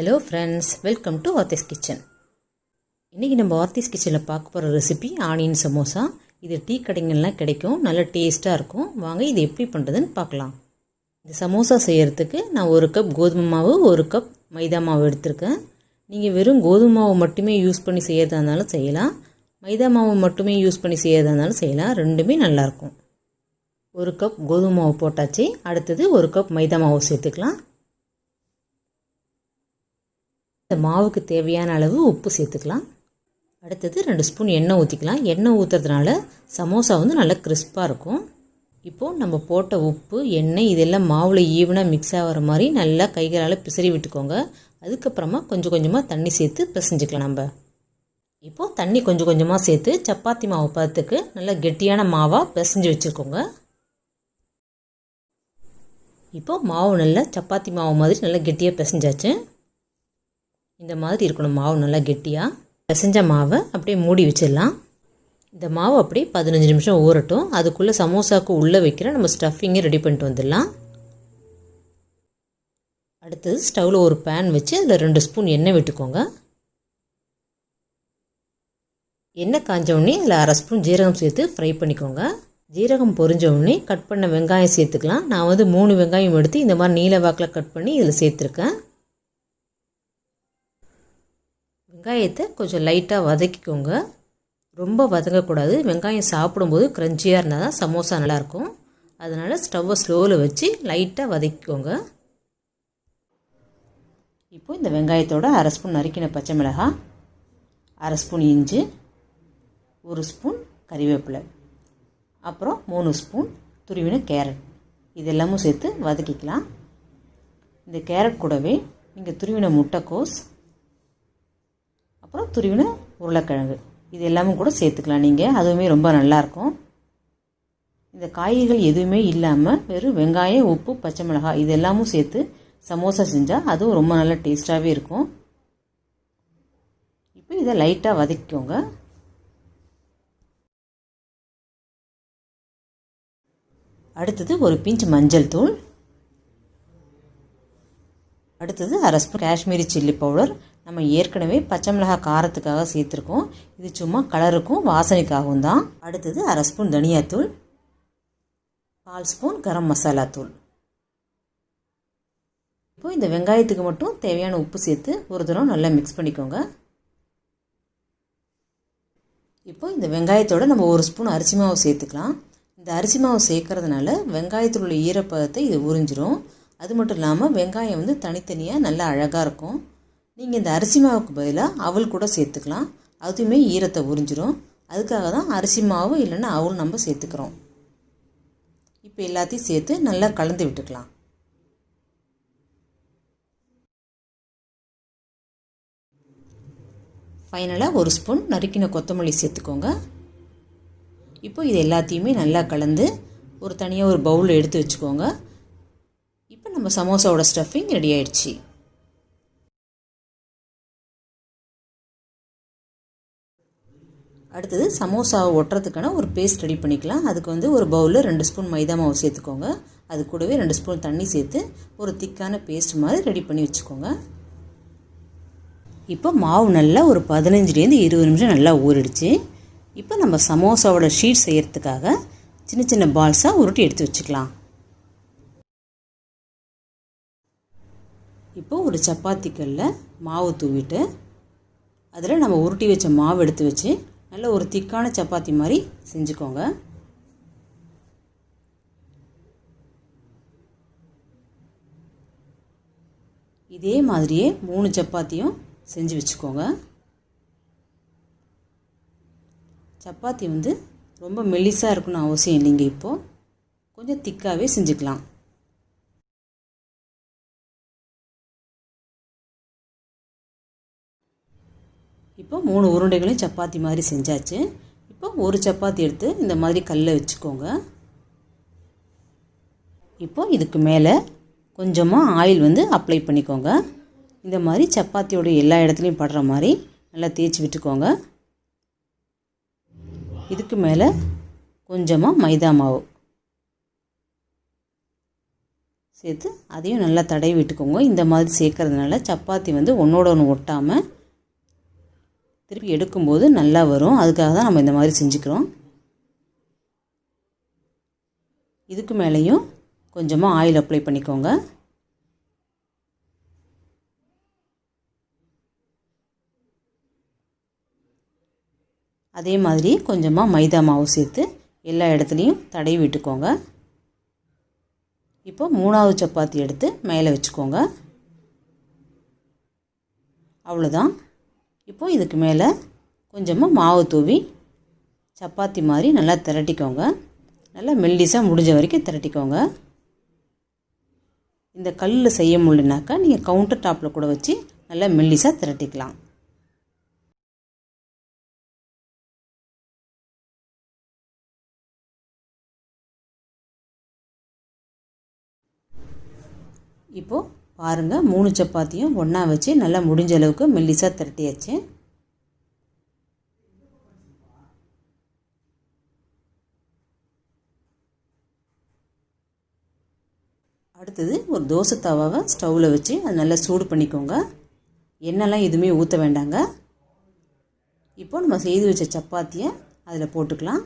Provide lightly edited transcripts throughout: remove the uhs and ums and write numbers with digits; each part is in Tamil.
Hello friends, welcome to Aarthi's kitchen. இன்றைக்கி நம்ம ஆர்த்திஸ் கிச்சனில் பார்க்க போகிற ரெசிபி ஆனியன் சமோசா. இது டீ கடைங்கள்லாம் கிடைக்கும், நல்ல டேஸ்ட்டாக இருக்கும். வாங்க இது எப்படி பண்ணுறதுன்னு பார்க்கலாம். இந்த சமோசா செய்கிறதுக்கு நான் 1 கப் கோதுமை மாவு, 1 கப் மைதா மாவு எடுத்திருக்கேன். நீங்கள் வெறும் கோதுமை மாவு மட்டுமே யூஸ் பண்ணி செய்கிறதா இருந்தாலும் செய்யலாம், மைதா மாவு மட்டுமே யூஸ் பண்ணி செய்கிறதா இருந்தாலும் செய்யலாம், ரெண்டுமே நல்லாயிருக்கும். 1 கப் கோதுமை மாவு போட்டாச்சு. அடுத்தது 1 கப் மைதா மாவு சேர்த்துக்கலாம். இந்த மாவுக்கு தேவையான அளவு உப்பு சேர்த்துக்கலாம். அடுத்தது 2 ஸ்பூன் எண்ணெய் ஊற்றிக்கலாம். எண்ணெய் ஊற்றுறதுனால சமோசா நல்லா கிறிஸ்பாக இருக்கும். இப்போது நம்ம போட்ட உப்பு, எண்ணெய் இதெல்லாம் மாவில் ஈவனாக மிக்ஸ் ஆகிற மாதிரி நல்லா கைகளால் பிசறி விட்டுக்கோங்க. அதுக்கப்புறமா கொஞ்சம் கொஞ்சமாக தண்ணி சேர்த்து பிசைஞ்சிக்கலாம். நம்ம இப்போது தண்ணி கொஞ்சம் கொஞ்சமாக சேர்த்து சப்பாத்தி மாவு பதத்துக்கு நல்லா கெட்டியான மாவாக பிசைஞ்சு வச்சுருக்கோங்க. இப்போது மாவு நல்லா சப்பாத்தி மாவு மாதிரி நல்லா கெட்டியாக பிசைஞ்சாச்சு. இந்த மாதிரி இருக்கணும் மாவு நல்லா கெட்டியாக. பிசைஞ்ச மாவை அப்படியே மூடி வச்சிடலாம். இந்த மாவு அப்படியே 15 நிமிஷம் ஊறட்டும். அதுக்குள்ளே சமோசாவுக்கு உள்ளே வைக்கிற நம்ம ஸ்டஃபிங்கை ரெடி பண்ணிட்டு வந்துடலாம். அடுத்தது ஸ்டவ்வில் ஒரு பேன் வச்சு அதில் 2 ஸ்பூன் எண்ணெய் விட்டுக்கோங்க. எண்ணெய் காஞ்ச உடனே அதில் 1/2 ஸ்பூன் ஜீரகம் சேர்த்து ஃப்ரை பண்ணிக்கோங்க. ஜீரகம் பொரிஞ்ச உடனே கட் பண்ண வெங்காயம் சேர்த்துக்கலாம். நான் 3 வெங்காயம் எடுத்து இந்த மாதிரி நீல வாக்கில் கட் பண்ணி இதில் சேர்த்துருக்கேன். வெங்காயத்தை கொஞ்சம் லைட்டாக வதக்கிக்கோங்க, ரொம்ப வதங்கக்கூடாது. வெங்காயம் சாப்பிடும்போது க்ரன்ச்சியாக இருந்தால் தான் சமோசா நல்லாயிருக்கும். அதனால் ஸ்டவ்வை ஸ்லோவில் வச்சு லைட்டாக வதக்கிக்கோங்க. இப்போது இந்த வெங்காயத்தோட 1/2 ஸ்பூன் நறுக்கின பச்சை மிளகாய், 1/2 ஸ்பூன் இஞ்சி, 1 ஸ்பூன் கறிவேப்பிலை, அப்புறம் 3 ஸ்பூன் துருவின கேரட் இதெல்லாமும் சேர்த்து வதக்கிக்கலாம். இந்த கேரட் கூடவே நீங்கள் துருவின முட்டைக்கோஸ், அப்புறம் துருவின உருளைக்கிழங்கு இது எல்லாமும் கூட சேர்த்துக்கலாம் நீங்கள். அதுவுமே ரொம்ப நல்லாயிருக்கும். இந்த காய்கறிகள் எதுவுமே இல்லாமல் வெறும் வெங்காயம், உப்பு, பச்சை மிளகாய் இது எல்லாமும் சேர்த்து சமோசா செஞ்சால் அதுவும் ரொம்ப நல்லா டேஸ்ட்டாகவே இருக்கும். இப்போ இதை லைட்டாக வதக்கிக்கோங்க. அடுத்தது ஒரு பிஞ்ச் மஞ்சள் தூள், அடுத்தது 1/2 ஸ்பூன் காஷ்மீரி சில்லி பவுடர். நம்ம ஏற்கனவே பச்சை மிளகாய் காரத்துக்காக சேர்த்துருக்கோம், இது சும்மா கலருக்கும் வாசனைக்காகவும் தான். அடுத்தது 1/2 ஸ்பூன் தனியாத்தூள், 1/4 ஸ்பூன் கரம் மசாலா தூள். இப்போது இந்த வெங்காயத்துக்கு மட்டும் தேவையான உப்பு சேர்த்து ஒரு தடவை நல்லா மிக்ஸ் பண்ணிக்கோங்க. இப்போது இந்த வெங்காயத்தோடு நம்ம 1 ஸ்பூன் அரிசி மாவு சேர்த்துக்கலாம். இந்த அரிசி மாவு சேர்க்கறதுனால வெங்காயத்தில் உள்ள ஈரப்பதத்தை இது உறிஞ்சிரும். அது மட்டும் இல்லாமல் வெங்காயம் தனித்தனியாக நல்லா அழகாக இருக்கும். நீங்கள் இந்த அரிசி மாவுக்கு பதிலாக அவல் கூட சேர்த்துக்கலாம், அதுவுமே ஈரத்தை உறிஞ்சிரும். அதுக்காக தான் அரிசி மாவு இல்லைன்னா அவல் நம்ம சேர்த்துக்கிறோம். இப்போ எல்லாத்தையும் சேர்த்து நல்லா கலந்து விட்டுக்கலாம். ஃபைனலாக 1 ஸ்பூன் நறுக்கின கொத்தமல்லி சேர்த்துக்கோங்க. இப்போ இது எல்லாத்தையுமே நல்லா கலந்து ஒரு தனியாக ஒரு பவுலில் எடுத்து வச்சுக்கோங்க. இப்போ நம்ம சமோசாவோட ஸ்டஃபிங் ரெடி ஆயிடுச்சு. அடுத்தது சமோசாவை ஒட்டுறதுக்கான ஒரு பேஸ்ட் ரெடி பண்ணிக்கலாம். அதுக்கு ஒரு பவுலில் 2 ஸ்பூன் மைதா மாவு சேர்த்துக்கோங்க. அது கூடவே 2 ஸ்பூன் தண்ணி சேர்த்து ஒரு திக்கான பேஸ்ட் மாதிரி ரெடி பண்ணி வச்சுக்கோங்க. இப்போ மாவு நல்லா ஒரு 15லேருந்து 20 நிமிஷம் நல்லா ஊறிடுச்சு. இப்போ நம்ம சமோசாவோட ஷீட் செய்கிறதுக்காக சின்ன சின்ன பால்ஸாக உருட்டி எடுத்து வச்சுக்கலாம். இப்போது ஒரு சப்பாத்தி கல்லில் மாவு தூவிட்டு அதில் நம்ம உருட்டி வச்ச மாவு எடுத்து வச்சு நல்ல ஒரு திக்கான சப்பாத்தி மாதிரி செஞ்சுக்கோங்க. இதே மாதிரியே 3 சப்பாத்தியும் செஞ்சு வச்சுக்கோங்க. சப்பாத்தி ரொம்ப மெல்லிசாக இருக்கணும்னு அவசியம் இல்லைங்க. இப்போது கொஞ்சம் திக்காகவே செஞ்சுக்கலாம். இப்போ 3 உருண்டைகளையும் சப்பாத்தி மாதிரி செஞ்சாச்சு. இப்போ ஒரு சப்பாத்தி எடுத்து இந்த மாதிரி கல்லில் வச்சுக்கோங்க. இப்போ இதுக்கு மேலே கொஞ்சமாக ஆயில் அப்ளை பண்ணிக்கோங்க. இந்த மாதிரி சப்பாத்தியோட எல்லா இடத்துலையும் படுற மாதிரி நல்லா தேய்ச்சி விட்டுக்கோங்க. இதுக்கு மேலே கொஞ்சமாக மைதா மாவு சேர்த்து அதையும் நல்லா தடவி விட்டுக்கோங்க. இந்த மாதிரி சேர்க்கறதுனால சப்பாத்தி வந்து ஒன்றோட ஒன்று ஒட்டாமல் திருப்பி எடுக்கும்போது நல்லா வரும். அதுக்காக தான் நம்ம இந்த மாதிரி செஞ்சுக்கிறோம். இதுக்கு மேலேயும் கொஞ்சமாக ஆயில் அப்ளை பண்ணிக்கோங்க. அதே மாதிரி கொஞ்சமாக மைதா மாவு சேர்த்து எல்லா இடத்துலையும் தடவி விட்டுக்கோங்க. இப்போ 3வது சப்பாத்தி எடுத்து மேலே வச்சுக்கோங்க. அவ்வளோதான். இப்போ இதுக்கு மேலே கொஞ்சமாக மாவு தூவி சப்பாத்தி மாதிரி நல்லா திரட்டிக்கோங்க. நல்லா மெல்லிசாக முடிஞ்ச வரைக்கும் திரட்டிக்கோங்க. இந்த கல்லில் செய்ய முடியலனாக்கா நீங்கள் கவுண்டர் டாப்பில் கூட வச்சு நல்லா மெல்லிசாக திரட்டிக்கலாம். இப்போது பாருங்கள், 3 சப்பாத்தியும் ஒன்றா வச்சு நல்லா முடிஞ்ச அளவுக்கு மெல்லிசாக திரட்டியாச்சு. அடுத்தது ஒரு தோசை தவாவை ஸ்டவ்வில் வச்சு அது நல்லா சூடு பண்ணிக்கோங்க. எண்ணெய்லாம் எதுவுமே ஊற்ற வேண்டாங்க. இப்போது நம்ம செய்து வச்ச சப்பாத்தியை அதில் போட்டுக்கலாம்.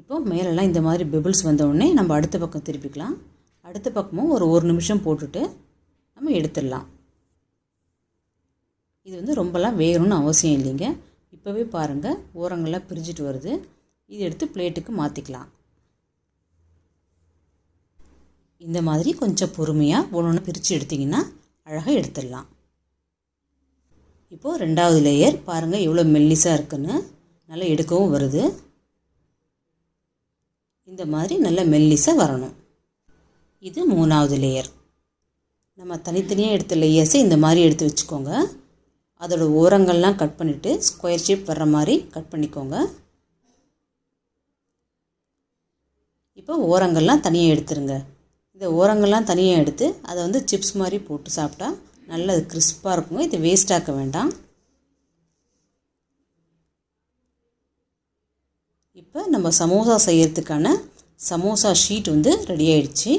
இப்போது மேலெல்லாம் இந்த மாதிரி பெபிள்ஸ் வந்தவுடனே நம்ம அடுத்த பக்கம் திருப்பிக்கலாம். அடுத்த பக்கமும் ஒரு நிமிஷம் போட்டுட்டு நம்ம எடுத்துடலாம். இது வந்து ரொம்பலாம் வேகணும்னு அவசியம் இல்லைங்க. இப்போவே பாருங்கள், ஓரங்கள்லாம் பிரிஞ்சிட்டு வருது. இது எடுத்து பிளேட்டுக்கு மாற்றிக்கலாம். இந்த மாதிரி கொஞ்சம் பொறுமையாக ஒன்று பிரித்து எடுத்திங்கன்னா அழகாக எடுத்துடலாம். இப்போது 2வது லேயர் பாருங்கள் எவ்வளோ மெல்லிசாக இருக்குன்னு, நல்லா எடுக்கவும் வருது. இந்த மாதிரி நல்ல மெல்லிசாக வரணும். இது 3வது லேயர். நம்ம தனித்தனியாக எடுத்த லேயர்ஸை இந்த மாதிரி எடுத்து வச்சுக்கோங்க. அதோட ஓரங்கள்லாம் கட் பண்ணிவிட்டு ஸ்கொயர் ஷேப் வர்ற மாதிரி கட் பண்ணிக்கோங்க. இப்போ ஓரங்கள்லாம் தனியாக எடுத்துருங்க. இந்த ஓரங்கள்லாம் தனியாக எடுத்து அதை வந்து சிப்ஸ் மாதிரி போட்டு சாப்பிட்டா நல்லா கிறிஸ்பாக இருக்குங்க. இது வேஸ்ட் ஆக்க வேண்டாம். இப்போ நம்ம சமோசா செய்கிறதுக்கான சமோசா ஷீட் வந்து ரெடி ஆயிடுச்சு.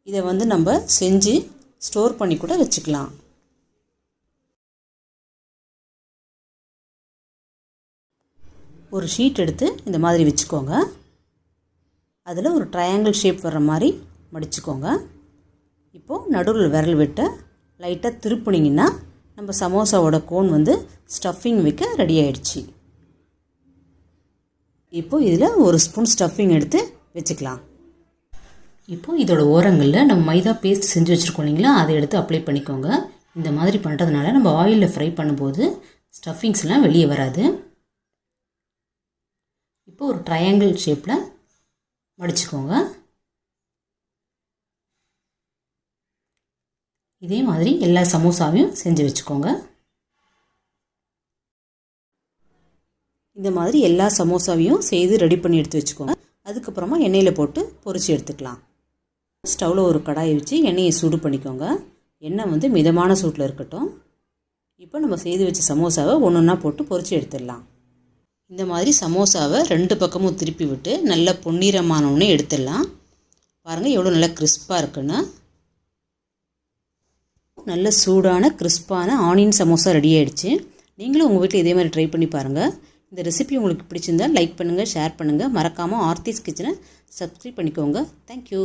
இதை வந்து நம்ம செஞ்சு ஸ்டோர் பண்ணி கூட வச்சுக்கலாம். ஒரு ஷீட் எடுத்து இந்த மாதிரி வச்சுக்கோங்க. அதில் ஒரு ட்ரையாங்கிள் ஷேப் வர்ற மாதிரி மடிச்சுக்கோங்க. இப்போது நடுவில் விரல் விட்டு லைட்டாக திருப்புனிங்கன்னா நம்ம சமோசாவோட கோன் வந்து ஸ்டஃபிங் வைக்க ரெடி ஆயிடுச்சு. இப்போது இதில் ஒரு ஸ்பூன் ஸ்டஃபிங் எடுத்து வச்சுக்கலாம். இப்போது இதோட ஓரங்களில் நம்ம மைதா பேஸ்ட் செஞ்சு வச்சுருக்கோம் இல்லைங்களா, அதை எடுத்து அப்ளை பண்ணிக்கோங்க. இந்த மாதிரி பண்ணுறதுனால நம்ம ஆயிலில் ஃப்ரை பண்ணும்போது ஸ்டஃபிங்ஸ்லாம் வெளியே வராது. இப்போது ஒரு ட்ரையாங்கிள் ஷேப்பில் மடிச்சுக்கோங்க. இதே மாதிரி எல்லா சமோசாவையும் செஞ்சு வச்சுக்கோங்க. இந்த மாதிரி எல்லா சமோசாவையும் செய்து ரெடி பண்ணி எடுத்து வச்சுக்கோங்க. அதுக்கப்புறமா எண்ணெயில் போட்டு பொரிச்சு எடுத்துக்கலாம். ஸ்டவ்வில் ஒரு கடாயை வச்சு எண்ணெயை சூடு பண்ணிக்கோங்க. எண்ணெய் வந்து மிதமான சூட்டில் இருக்கட்டும். இப்போ நம்ம செய்து வச்ச சமோசாவை ஒன்றா போட்டு பொரிச்சு எடுத்துடலாம். இந்த மாதிரி சமோசாவை 2 பக்கமும் திருப்பி விட்டு நல்லா பொன்னிறமானோன்னு எடுத்துடலாம். பாருங்கள் எவ்வளோ நல்லா கிறிஸ்பாக இருக்குன்னு. நல்ல சூடான கிறிஸ்பான ஆனியன் சமோசா ரெடி ஆகிடுச்சு. நீங்களும் உங்கள் வீட்டில் இதே மாதிரி ட்ரை பண்ணி பாருங்கள். இந்த ரெசிபி உங்களுக்கு பிடிச்சிருந்தால் லைக் பண்ணுங்கள், ஷேர் பண்ணுங்கள். மறக்காமல் ஆர்த்திஸ் கிச்சனை சப்ஸ்கிரைப் பண்ணிக்கோங்க. தேங்க்யூ.